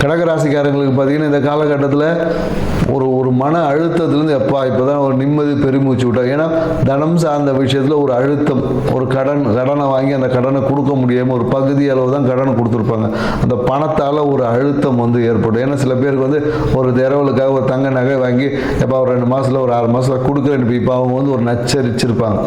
கடகராசிக்காரங்களுக்கு பார்த்தீங்கன்னா இந்த காலகட்டத்தில் ஒரு மன அழுத்தத்துலேருந்து இப்போ தான் ஒரு நிம்மதி பெருமூச்சு விட்டாங்க. ஏன்னா தனம் சார்ந்த விஷயத்தில் ஒரு அழுத்தம், ஒரு கடனை வாங்கி அந்த கடனை கொடுக்க முடியாமல் ஒரு பகுதி அளவு தான் கடன் கொடுத்துருப்பாங்க. அந்த பணத்தால் ஒரு அழுத்தம் ஏற்படும். ஏன்னா சில பேருக்கு ஒரு திரவலுக்காக ஒரு தங்க நகை வாங்கி எப்போ ஒரு 2 மாதத்தில் ஒரு 6 மாதத்தில் கொடுக்குறேன்னு இப்போ அவங்க ஒரு நச்சரிச்சிருப்பாங்க.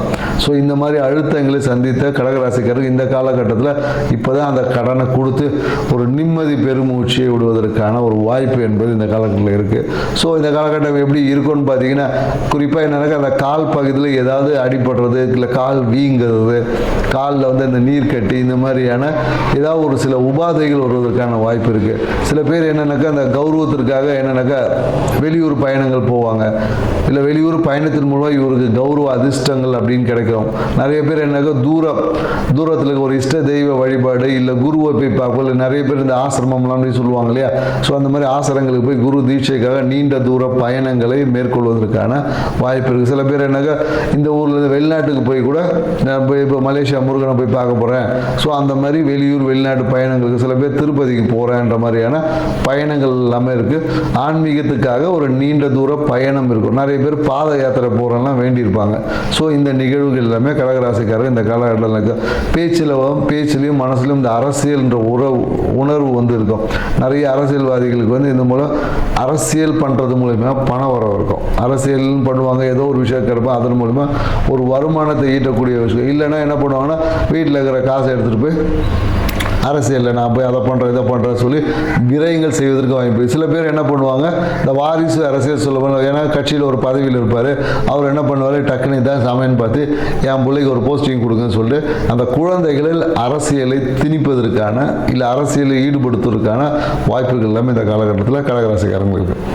ஸோ இந்த மாதிரி அழுத்தங்களை சந்தித்த கடகராசிக்காரருக்கு இந்த காலகட்டத்தில் இப்போ தான் அந்த கடனை கொடுத்து ஒரு நிம்மதி பெருமூச்சியை விடுவதற்கான ஒரு வாய்ப்பு என்பது இந்த காலகட்டத்தில் இருக்குது. ஸோ இந்த காலகட்டம் எப்படி இருக்கும்னு பார்த்தீங்கன்னா, குறிப்பாக என்னன்னாக்கா அந்த கால் பகுதியில் ஏதாவது அடிபடுறது, இல்லை கால் வீங்கிறது, காலில் இந்த நீர் கட்டி, இந்த மாதிரியான ஏதாவது ஒரு சில உபாதைகள் வருவதற்கான வாய்ப்பு இருக்குது. சில பேர் என்னன்னாக்கா அந்த கௌரவத்திற்காக என்னன்னாக்கா வெளியூர் பயணங்கள் போவாங்க. இல்லை வெளியூர் பயணத்தின் மூலமாக இவருக்கு கௌரவ அதிர்ஷ்டங்கள் அப்படின்னு கிடைக்கும். நிறைய பேர் என்னக்கா தூரத்தில் ஒரு இஷ்ட தெய்வ வழிபாடு, இல்லை குருவை போய் பார்ப்போம். நிறைய பேர் இந்த ஆசிரமம்லாம் அப்படின்னு சொல்லுவாங்க இல்லையா. ஸோ அந்த மாதிரி ஆசிரமங்களுக்கு போய் குரு தீட்சைக்காக நீண்ட தூர பயணங்களை மேற்கொள்வதற்கான வாய்ப்பு இருக்குது. சில பேர் என்னக்கா இந்த ஊரில் வெளிநாட்டுக்கு போய் கூட நான் போய் இப்போ மலேசியா முருகனை போய் பார்க்க போகிறேன். ஸோ அந்த மாதிரி வெளியூர் வெளிநாட்டு பயணங்களுக்கு, சில பேர் திருப்பதிக்கு போகிறேன்ற மாதிரியான பயணங்கள் எல்லாமே இருக்குது. ஆன்மீகத்துக்காக ஒரு நீண்ட தூர பயணம் இருக்கும். நிறைய பேர் பாத யாத்திரை போகிறோம்லாம் வேண்டியிருப்பாங்க. ஸோ இந்த நிகழ்வுகள் எல்லாமே கடகராசிக்காரர் இந்த காலகட்டத்தில் பேச்சிலையும் மனசுலையும் இந்த அரசியல்ன்ற உணர்வு இருக்கும். நிறைய அரசியல்வாதிகளுக்கு இந்த மூலம் அரசியல் பண்ணுறது மூலமா பண வரவு இருக்கும். அரசியல் பண்ணுவாங்க, ஏதோ ஒரு விஷயம் கிடைப்போம், அதன் மூலமா ஒரு வருமானத்தை ஈட்டக்கூடிய விஷயம். இல்லைன்னா என்ன பண்ணுவாங்கன்னா, வீட்டில் இருக்கிற காசை எடுத்துகிட்டு போய் அரசியலில் நான் போய் அதை பண்ணுறேன் இதை பண்ணுறேன் சொல்லி விரயங்கள் செய்வதற்கு வாய்ப்பு. சில பேர் என்ன பண்ணுவாங்க, இந்த வாரிசு அரசியல் சொல்ல, ஏன்னா கட்சியில் ஒரு பதவியில் இருப்பார், அவர் என்ன பண்ணுவார், டக்குனு தான் சமையன்னு பார்த்து என் பிள்ளைக்கு ஒரு போஸ்டிங் கொடுங்கன்னு சொல்லிட்டு அந்த குழந்தைகளில் அரசியலை திணிப்பதற்கான, இல்லை அரசியலை ஈடுபடுத்துவதற்கான வாய்ப்புகள் எல்லாமே இந்த காலகட்டத்தில் கடகராசிக்காரங்களுக்கு.